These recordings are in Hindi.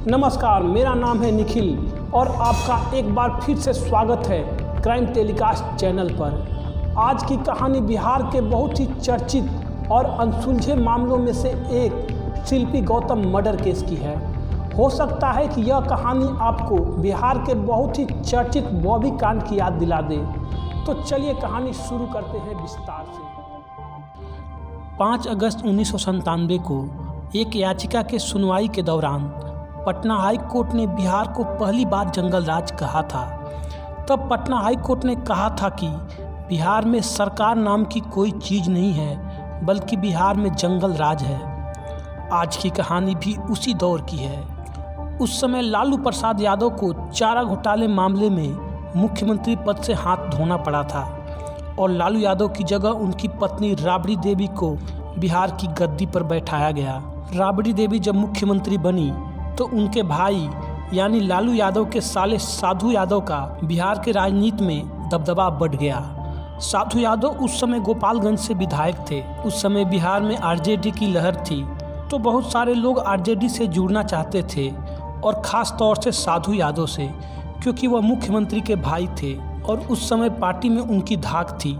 नमस्कार, मेरा नाम है निखिल और आपका एक बार फिर से स्वागत है क्राइम टेलीकास्ट चैनल पर। आज की कहानी बिहार के बहुत ही चर्चित और अनसुलझे मामलों में से एक शिल्पी गौतम मर्डर केस की है। हो सकता है कि यह कहानी आपको बिहार के बहुत ही चर्चित बॉबी कांड की याद दिला दे। तो चलिए कहानी शुरू करते हैं विस्तार से। 5 अगस्त 1997 को एक याचिका के सुनवाई के दौरान पटना हाई कोर्ट ने बिहार को पहली बार जंगल राज कहा था। तब पटना हाई कोर्ट ने कहा था कि बिहार में सरकार नाम की कोई चीज़ नहीं है, बल्कि बिहार में जंगल राज है। आज की कहानी भी उसी दौर की है। उस समय लालू प्रसाद यादव को चारा घोटाले मामले में मुख्यमंत्री पद से हाथ धोना पड़ा था और लालू यादव की जगह उनकी पत्नी राबड़ी देवी को बिहार की गद्दी पर बैठाया गया। राबड़ी देवी जब मुख्यमंत्री बनी तो उनके भाई यानी लालू यादव के साले साधु यादव का बिहार के राजनीति में दबदबा बढ़ गया। साधु यादव उस समय गोपालगंज से विधायक थे। उस समय बिहार में आरजेडी की लहर थी, तो बहुत सारे लोग आरजेडी से जुड़ना चाहते थे और ख़ास तौर से साधु यादव से, क्योंकि वह मुख्यमंत्री के भाई थे और उस समय पार्टी में उनकी धाक थी।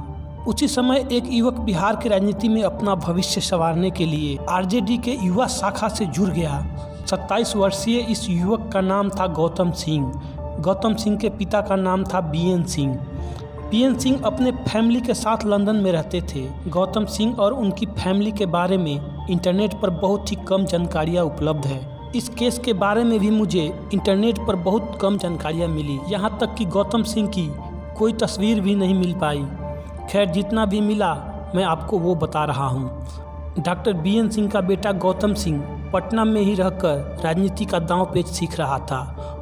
उसी समय एक युवक बिहार की राजनीति में अपना भविष्य संवारने के लिए आरजेडी के युवा शाखा से जुड़ गया। 27 वर्षीय इस युवक का नाम था गौतम सिंह। गौतम सिंह के पिता का नाम था बीएन सिंह। बीएन सिंह अपने फैमिली के साथ लंदन में रहते थे। गौतम सिंह और उनकी फैमिली के बारे में इंटरनेट पर बहुत ही कम जानकारियाँ उपलब्ध है। इस केस के बारे में भी मुझे इंटरनेट पर बहुत कम जानकारियाँ मिली, यहाँ तक कि गौतम सिंह की कोई तस्वीर भी नहीं मिल पाई। खैर, जितना भी मिला मैं आपको वो बता रहा हूँ। डॉक्टर बीएन सिंह का बेटा गौतम सिंह पटना में ही रहकर राजनीति का दांव पेच सीख रहा था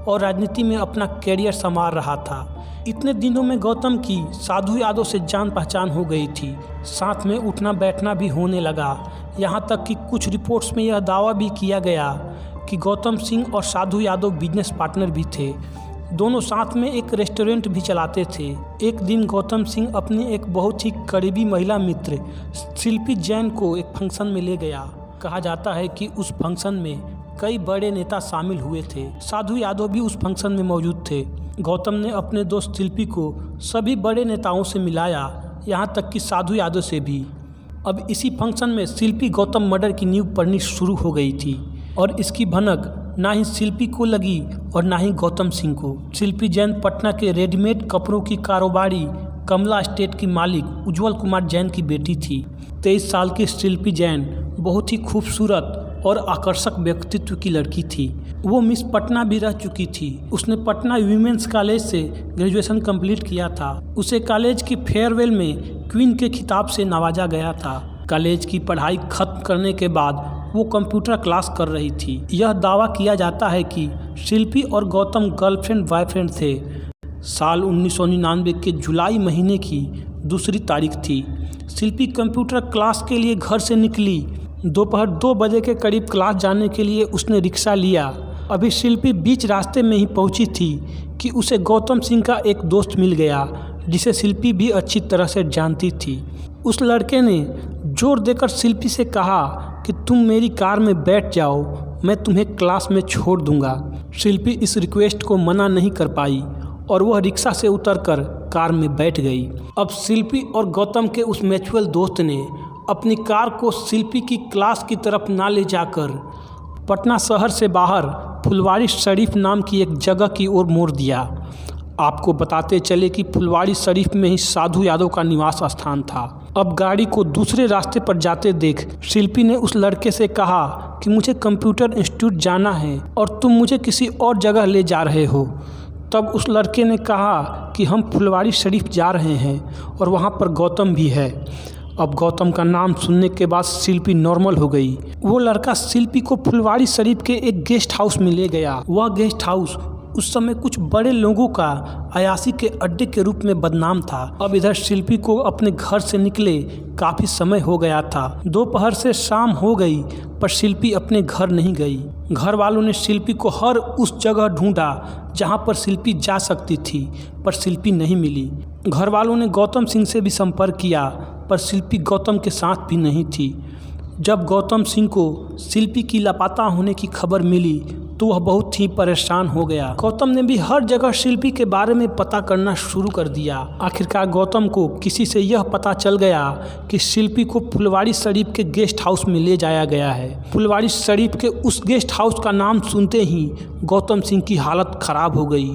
और राजनीति में अपना कैरियर संवार रहा था। इतने दिनों में गौतम की साधु यादव से जान पहचान हो गई थी। साथ में उठना बैठना भी होने लगा। यहाँ तक कि कुछ रिपोर्ट्स में यह दावा भी किया गया कि गौतम सिंह और साधु यादव बिजनेस पार्टनर भी थे। दोनों साथ में एक रेस्टोरेंट भी चलाते थे। एक दिन गौतम सिंह अपनी एक बहुत ही करीबी महिला मित्र शिल्पी जैन को एक फंक्शन में ले गया। कहा जाता है कि उस फंक्शन में कई बड़े नेता शामिल हुए थे। साधु यादव भी उस फंक्शन में मौजूद थे। गौतम ने अपने दोस्त शिल्पी को सभी बड़े नेताओं से मिलाया, यहाँ तक कि साधु यादव से भी। अब इसी फंक्शन में शिल्पी गौतम मर्डर की नींव पड़नी शुरू हो गई थी और इसकी भनक ना ही शिल्पी को लगी और ना ही गौतम सिंह को। शिल्पी जैन पटना के रेडीमेड कपड़ों की कारोबारी कमला एस्टेट की मालिक उज्जवल कुमार जैन की बेटी थी। 23 साल की शिल्पी जैन बहुत ही खूबसूरत और आकर्षक व्यक्तित्व की लड़की थी। वो मिस पटना भी रह चुकी थी। उसने पटना वीमेंस कॉलेज से ग्रेजुएशन कंप्लीट किया था। उसे कॉलेज की फेयरवेल में क्वीन के खिताब से नवाजा गया था। कॉलेज की पढ़ाई खत्म करने के बाद वो कंप्यूटर क्लास कर रही थी। यह दावा किया जाता है कि शिल्पी और गौतम गर्लफ्रेंड बॉयफ्रेंड थे। साल 1999 के जुलाई महीने की 2 तारीख थी। शिल्पी कंप्यूटर क्लास के लिए घर से निकली। दोपहर 2 बजे के करीब क्लास जाने के लिए उसने रिक्शा लिया। अभी शिल्पी बीच रास्ते में ही पहुंची थी कि उसे गौतम सिंह का एक दोस्त मिल गया, जिसे शिल्पी भी अच्छी तरह से जानती थी। उस लड़के ने जोर देकर शिल्पी से कहा कि तुम मेरी कार में बैठ जाओ, मैं तुम्हें क्लास में छोड़ दूंगा। शिल्पी इस रिक्वेस्ट को मना नहीं कर पाई और वह रिक्शा से उतरकर कार में बैठ गई। अब शिल्पी और गौतम के उस म्यूचुअल दोस्त ने अपनी कार को शिल्पी की क्लास की तरफ ना ले जाकर पटना शहर से बाहर फुलवारी शरीफ नाम की एक जगह की ओर मोड़ दिया। आपको बताते चले कि फुलवारी शरीफ में ही साधु यादव का निवास स्थान था। अब गाड़ी को दूसरे रास्ते पर जाते देख शिल्पी ने उस लड़के से कहा कि मुझे कंप्यूटर इंस्टीट्यूट जाना है और तुम मुझे किसी और जगह ले जा रहे हो। तब उस लड़के ने कहा कि हम फुलवारी शरीफ जा रहे हैं और वहाँ पर गौतम भी है। अब गौतम का नाम सुनने के बाद शिल्पी नॉर्मल हो गई। वो लड़का शिल्पी को फुलवारी शरीफ के एक गेस्ट हाउस में ले गया। वह गेस्ट हाउस उस समय कुछ बड़े लोगों का अयाशी के अड्डे के रूप में बदनाम था। अब इधर शिल्पी को अपने घर से निकले काफ़ी समय हो गया था। दोपहर से शाम हो गई पर शिल्पी अपने घर नहीं गई। घर वालों ने शिल्पी को हर उस जगह ढूंढा जहां पर शिल्पी जा सकती थी, पर शिल्पी नहीं मिली। घर वालों ने गौतम सिंह से भी संपर्क किया पर शिल्पी गौतम के साथ भी नहीं थी। जब गौतम सिंह को शिल्पी की लापता होने की खबर मिली तो वह बहुत ही परेशान हो गया। गौतम ने भी हर जगह शिल्पी के बारे में पता करना शुरू कर दिया। आखिरकार गौतम को किसी से यह पता चल गया कि शिल्पी को फुलवारी शरीफ के गेस्ट हाउस में ले जाया गया है। फुलवारी शरीफ के उस गेस्ट हाउस का नाम सुनते ही गौतम सिंह की हालत खराब हो गई।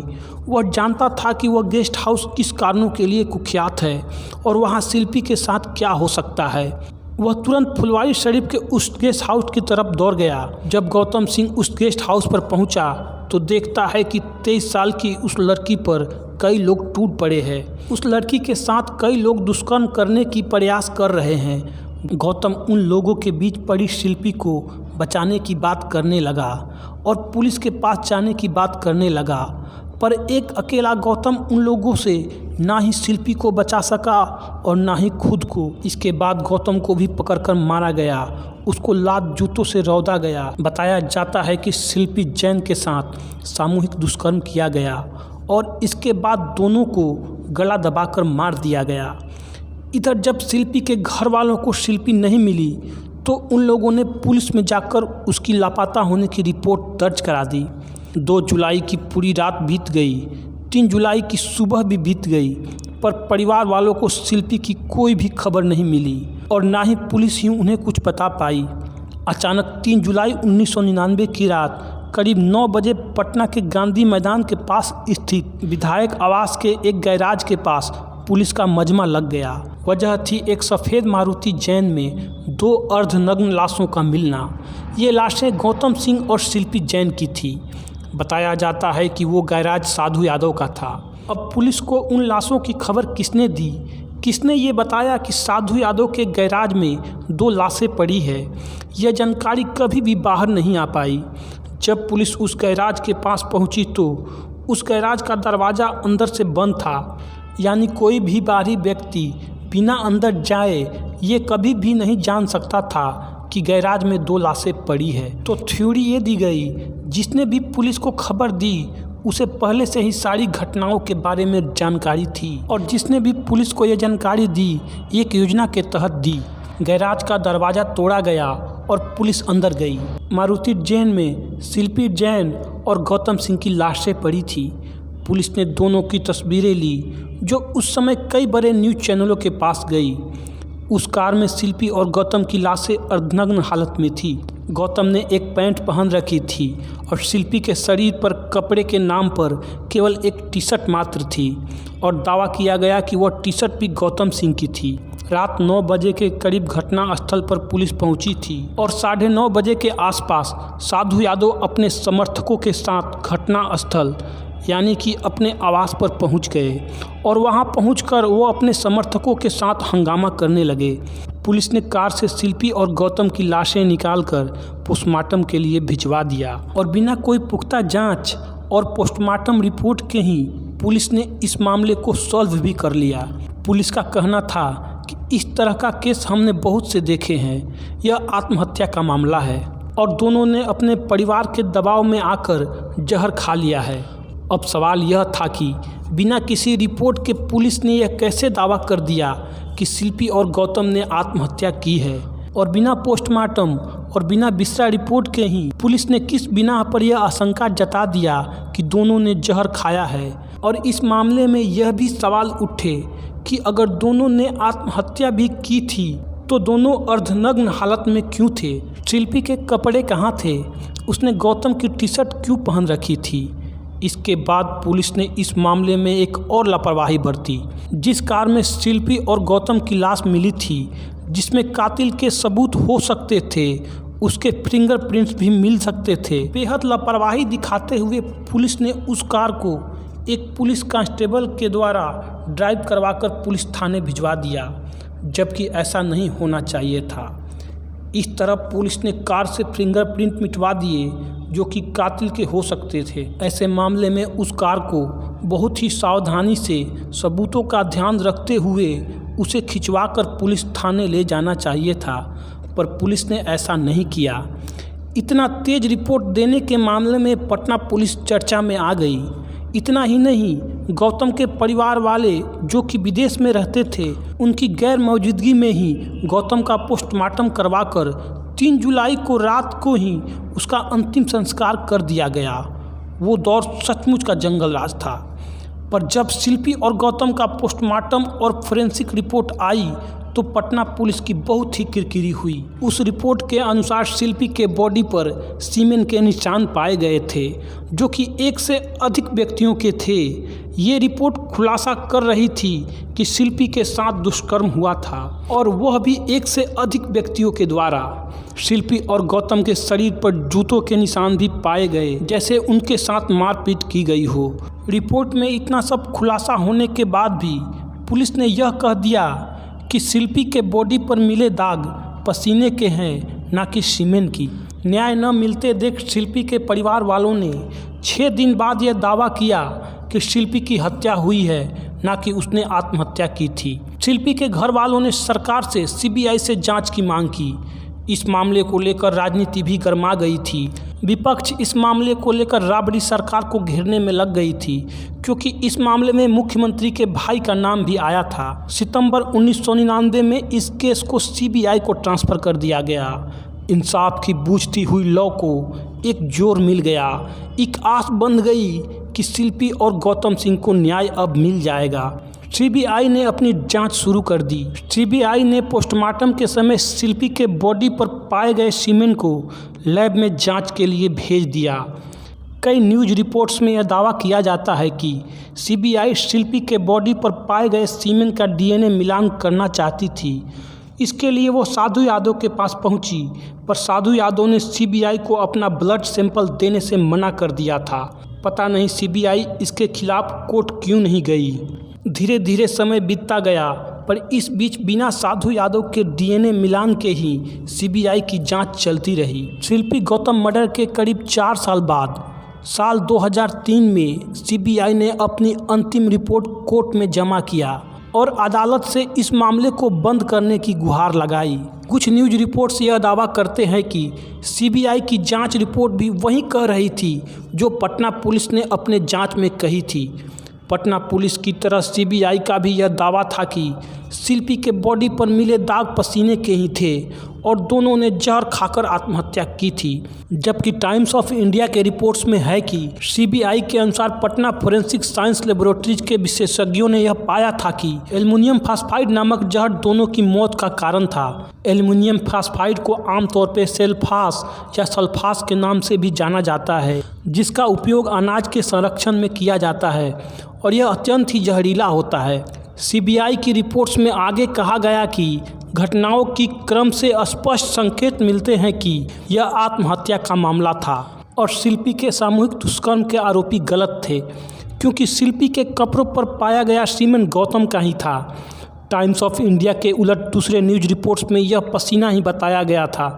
वह जानता था कि वह गेस्ट हाउस किस कारणों के लिए कुख्यात है और वहाँ शिल्पी के साथ क्या हो सकता है। वह तुरंत फुलवारी शरीफ के उस गेस्ट हाउस की तरफ दौड़ गया। जब गौतम सिंह उस गेस्ट हाउस पर पहुंचा तो देखता है कि 23 साल की उस लड़की पर कई लोग टूट पड़े हैं। उस लड़की के साथ कई लोग दुष्कर्म करने की प्रयास कर रहे हैं। गौतम उन लोगों के बीच पड़ी शिल्पी को बचाने की बात करने लगा और पुलिस के पास जाने की बात करने लगा, पर एक अकेला गौतम उन लोगों से ना ही शिल्पी को बचा सका और ना ही खुद को। इसके बाद गौतम को भी पकड़कर मारा गया, उसको लात जूतों से रौंदा गया। बताया जाता है कि शिल्पी जैन के साथ सामूहिक दुष्कर्म किया गया और इसके बाद दोनों को गला दबाकर मार दिया गया। इधर जब शिल्पी के घर वालों को शिल्पी नहीं मिली तो उन लोगों ने पुलिस में जाकर उसकी लापता होने की रिपोर्ट दर्ज करा दी। 2 जुलाई की पूरी रात बीत गई, 3 जुलाई की सुबह भी बीत गई, पर परिवार वालों को शिल्पी की कोई भी खबर नहीं मिली और ना ही पुलिस ही उन्हें कुछ बता पाई। अचानक 3 जुलाई 1999 की रात करीब 9 बजे पटना के गांधी मैदान के पास स्थित विधायक आवास के एक गैराज के पास पुलिस का मजमा लग गया। वजह थी एक सफ़ेद मारुति जैन में 2 अर्धनग्न लाशों का मिलना। ये लाशें गौतम सिंह और शिल्पी जैन की थी। बताया जाता है कि वो गैराज साधु यादव का था। अब पुलिस को उन लाशों की खबर किसने दी, किसने ये बताया कि साधु यादव के गैराज में 2 लाशें पड़ी है, यह जानकारी कभी भी बाहर नहीं आ पाई। जब पुलिस उस गैराज के पास पहुंची तो उस गैराज का दरवाज़ा अंदर से बंद था, यानी कोई भी बाहरी व्यक्ति बिना अंदर जाए ये कभी भी नहीं जान सकता था कि गैराज में 2 लाशें पड़ी है। तो थ्योरी ये दी गई, जिसने भी पुलिस को खबर दी उसे पहले से ही सारी घटनाओं के बारे में जानकारी थी और जिसने भी पुलिस को ये जानकारी दी एक योजना के तहत दी। गैराज का दरवाज़ा तोड़ा गया और पुलिस अंदर गई। मारुति जैन में शिल्पी जैन और गौतम सिंह की लाशें पड़ी थी। पुलिस ने दोनों की तस्वीरें ली जो उस समय कई बड़े न्यूज़ चैनलों के पास गई। उस कार में शिल्पी और गौतम की लाशें अर्धनग्न हालत में थी। गौतम ने एक पैंट पहन रखी थी और शिल्पी के शरीर पर कपड़े के नाम पर केवल एक टी शर्ट मात्र थी और दावा किया गया कि वह टी शर्ट भी गौतम सिंह की थी। रात 9 बजे के करीब घटना स्थल पर पुलिस पहुंची थी और 9:30 बजे के आसपास साधु यादव अपने समर्थकों के साथ घटना स्थल यानी कि अपने आवास पर पहुंच गए और वहां पहुंचकर वो अपने समर्थकों के साथ हंगामा करने लगे। पुलिस ने कार से शिल्पी और गौतम की लाशें निकालकर पोस्टमार्टम के लिए भिजवा दिया और बिना कोई पुख्ता जांच और पोस्टमार्टम रिपोर्ट के ही पुलिस ने इस मामले को सॉल्व भी कर लिया। पुलिस का कहना था कि इस तरह का केस हमने बहुत से देखे हैं, यह आत्महत्या का मामला है और दोनों ने अपने परिवार के दबाव में आकर जहर खा लिया है। अब सवाल यह था कि बिना किसी रिपोर्ट के पुलिस ने यह कैसे दावा कर दिया कि शिल्पी और गौतम ने आत्महत्या की है और बिना पोस्टमार्टम और बिना बिस्रा रिपोर्ट के ही पुलिस ने किस बिना पर यह आशंका जता दिया कि दोनों ने जहर खाया है। और इस मामले में यह भी सवाल उठे कि अगर दोनों ने आत्महत्या भी की थी तो दोनों अर्धनग्न हालत में क्यों थे, शिल्पी के कपड़े कहाँ थे, उसने गौतम की टी शर्ट क्यों पहन रखी थी। इसके बाद पुलिस ने इस मामले में एक और लापरवाही बरती। जिस कार में शिल्पी और गौतम की लाश मिली थी, जिसमें कातिल के सबूत हो सकते थे, उसके फिंगरप्रिंट्स भी मिल सकते थे, बेहद लापरवाही दिखाते हुए पुलिस ने उस कार को एक पुलिस कांस्टेबल के द्वारा ड्राइव करवाकर पुलिस थाने भिजवा दिया, जबकि ऐसा नहीं होना चाहिए था। इस तरह पुलिस ने कार से फिंगरप्रिंट मिटवा दिए जो कि कातिल के हो सकते थे। ऐसे मामले में उस कार को बहुत ही सावधानी से सबूतों का ध्यान रखते हुए उसे खिंचवाकर पुलिस थाने ले जाना चाहिए था, पर पुलिस ने ऐसा नहीं किया। इतना तेज रिपोर्ट देने के मामले में पटना पुलिस चर्चा में आ गई। इतना ही नहीं, गौतम के परिवार वाले जो कि विदेश में रहते थे, उनकी गैर मौजूदगी में ही गौतम का पोस्टमार्टम करवाकर 3 जुलाई को रात को ही उसका अंतिम संस्कार कर दिया गया। वो दौर सचमुच का जंगल राज था। पर जब शिल्पी और गौतम का पोस्टमार्टम और फोरेंसिक रिपोर्ट आई तो पटना पुलिस की बहुत ही किरकिरी हुई। उस रिपोर्ट के अनुसार शिल्पी के बॉडी पर सीमेन के निशान पाए गए थे, जो कि 1 से अधिक व्यक्तियों के थे। ये रिपोर्ट खुलासा कर रही थी कि शिल्पी के साथ दुष्कर्म हुआ था, और वह भी 1 से अधिक व्यक्तियों के द्वारा। शिल्पी और गौतम के शरीर पर जूतों के निशान भी पाए गए, जैसे उनके साथ मारपीट की गई हो। रिपोर्ट में इतना सब खुलासा होने के बाद भी पुलिस ने यह कह दिया कि शिल्पी के बॉडी पर मिले दाग पसीने के हैं, ना कि सीमेन की। न्याय न मिलते देख शिल्पी के परिवार वालों ने 6 दिन बाद यह दावा किया कि शिल्पी की हत्या हुई है, ना कि उसने आत्महत्या की थी। शिल्पी के घर वालों ने सरकार से सीबीआई से जांच की मांग की। इस मामले को लेकर राजनीति भी गर्मा गई थी। विपक्ष इस मामले को लेकर राबड़ी सरकार को घेरने में लग गई थी, क्योंकि इस मामले में मुख्यमंत्री के भाई का नाम भी आया था। सितंबर 1999 में इस केस को सीबीआई को ट्रांसफ़र कर दिया गया। इंसाफ की बूझती हुई लौ को एक जोर मिल गया। एक आस बंध गई कि शिल्पी और गौतम सिंह को न्याय अब मिल जाएगा। सीबीआई ने अपनी जांच शुरू कर दी। सीबीआई ने पोस्टमार्टम के समय शिल्पी के बॉडी पर पाए गए सीमेन को लैब में जांच के लिए भेज दिया। कई न्यूज़ रिपोर्ट्स में यह दावा किया जाता है कि सीबीआई शिल्पी के बॉडी पर पाए गए सीमेन का डीएनए मिलान करना चाहती थी। इसके लिए वो साधु यादव के पास पहुंची, पर साधु यादव ने सीबीआई को अपना ब्लड सैंपल देने से मना कर दिया था। पता नहीं सीबीआई इसके खिलाफ कोर्ट क्यों नहीं गई। धीरे धीरे समय बीतता गया, पर इस बीच बिना साधु यादव के डीएनए मिलान के ही सीबीआई की जांच चलती रही। शिल्पी गौतम मर्डर के करीब 4 साल बाद साल 2003 में सीबीआई ने अपनी अंतिम रिपोर्ट कोर्ट में जमा किया और अदालत से इस मामले को बंद करने की गुहार लगाई। कुछ न्यूज़ रिपोर्ट्स यह दावा करते हैं कि सीबीआई की जांच रिपोर्ट भी वही कह रही थी जो पटना पुलिस ने अपने जांच में कही थी। पटना पुलिस की तरह सीबीआई का भी यह दावा था कि शिल्पी के बॉडी पर मिले दाग पसीने के ही थे और दोनों ने जहर खाकर आत्महत्या की थी। जबकि टाइम्स ऑफ इंडिया के रिपोर्ट्स में है कि सीबीआई के अनुसार पटना फोरेंसिक साइंस लेबोरेटरीज के विशेषज्ञों ने यह पाया था कि एल्युमिनियम फास्फाइड नामक जहर दोनों की मौत का कारण था। एल्युमिनियम फास्फाइड को आमतौर पर सेल्फास या सल्फास के नाम से भी जाना जाता है, जिसका उपयोग अनाज के संरक्षण में किया जाता है और यह अत्यंत ही जहरीला होता है। सीबीआई की रिपोर्ट्स में आगे कहा गया कि घटनाओं की क्रम से स्पष्ट संकेत मिलते हैं कि यह आत्महत्या का मामला था और शिल्पी के सामूहिक दुष्कर्म के आरोपी गलत थे, क्योंकि शिल्पी के कपड़ों पर पाया गया सीमेन गौतम का ही था। टाइम्स ऑफ इंडिया के उलट दूसरे न्यूज़ रिपोर्ट्स में यह पसीना ही बताया गया था।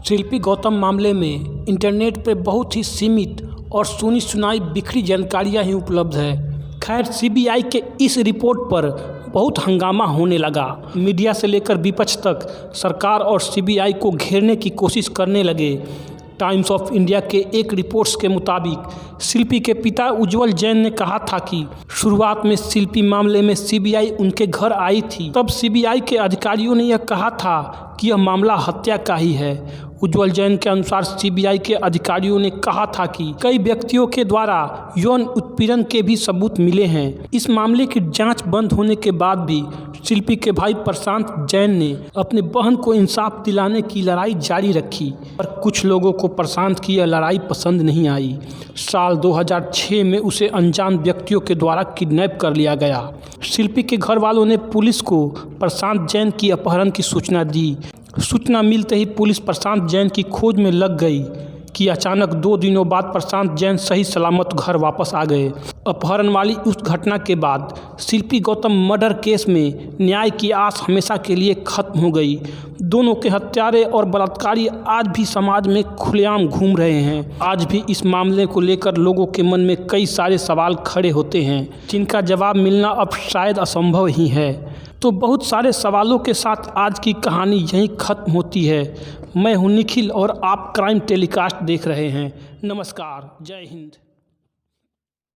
शिल्पी गौतम मामले में इंटरनेट पर बहुत ही सीमित और सुनी सुनाई बिखरी जानकारियाँ ही उपलब्ध है। खैर, सीबीआई के इस रिपोर्ट पर बहुत हंगामा होने लगा। मीडिया से लेकर विपक्ष तक सरकार और सीबीआई को घेरने की कोशिश करने लगे। टाइम्स ऑफ इंडिया के एक रिपोर्ट्स के मुताबिक शिल्पी के पिता उज्जवल जैन ने कहा था कि शुरुआत में शिल्पी मामले में सीबीआई उनके घर आई थी। तब सीबीआई के अधिकारियों ने यह कहा था कि यह मामला हत्या का ही है। उज्जवल जैन के अनुसार सीबीआई के अधिकारियों ने कहा था कि कई व्यक्तियों के द्वारा यौन उत्पीड़न के भी सबूत मिले हैं। इस मामले की जांच बंद होने के बाद भी शिल्पी के भाई प्रशांत जैन ने अपनी बहन को इंसाफ दिलाने की लड़ाई जारी रखी, पर कुछ लोगों को प्रशांत की यह लड़ाई पसंद नहीं आई। साल 2006 में उसे अनजान व्यक्तियों के द्वारा किडनैप कर लिया गया। शिल्पी के घर वालों ने पुलिस को प्रशांत जैन की अपहरण की सूचना दी। सूचना मिलते ही पुलिस प्रशांत जैन की खोज में लग गई कि अचानक 2 दिनों बाद प्रशांत जैन सही सलामत घर वापस आ गए। अपहरण वाली उस घटना के बाद शिल्पी गौतम मर्डर केस में न्याय की आस हमेशा के लिए खत्म हो गई। दोनों के हत्यारे और बलात्कारी आज भी समाज में खुलेआम घूम रहे हैं। आज भी इस मामले को लेकर लोगों के मन में कई सारे सवाल खड़े होते हैं, जिनका जवाब मिलना अब शायद असंभव ही है। तो बहुत सारे सवालों के साथ आज की कहानी यहीं ख़त्म होती है। मैं हूं निखिल और आप क्राइम टेलीकास्ट देख रहे हैं। नमस्कार, जय हिंद।